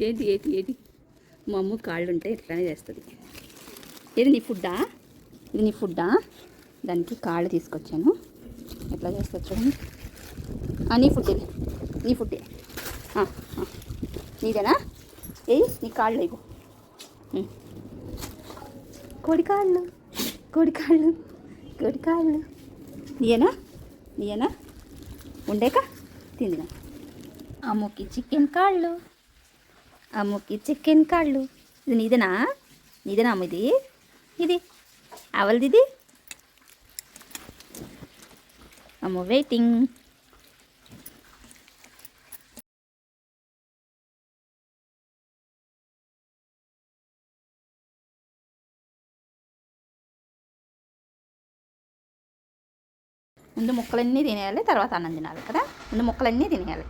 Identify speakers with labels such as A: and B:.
A: ఏంటి ఏంటి ఏంటి మా అమ్మ కాళ్ళు ఉంటే ఇట్లానే చేస్తుంది. ఇది నీ ఫుడ్డా? ఇది నీ ఫుడ్డా? దానికి కాళ్ళు తీసుకొచ్చాను. ఎట్లా చేస్తుంది చూడండి. నీ ఫుడ్ ఇది, నీ ఫుడ్డే. నీదేనా? నీ కాళ్ళు ఇవ్వు. కోడికాళ్ళు, కోడికాళ్ళు, కోడికాళ్ళు. నీయేనా? నీయేనా? ఉండేక తిందినా. అమ్ముకి చికెన్ కాళ్ళు, అమ్ముకి చికెన్ కాళ్ళు. ఇది నీదేనా? నీదేనా అమ్మ? ఇది ఇది అవలది. ఇది అమ్మ వెయిటింగ్. ముందు ముక్కలన్నీ తినేయాలి, తర్వాత అన్నం తినాలి కదా. ముందు ముక్కలన్నీ తినేయాలి.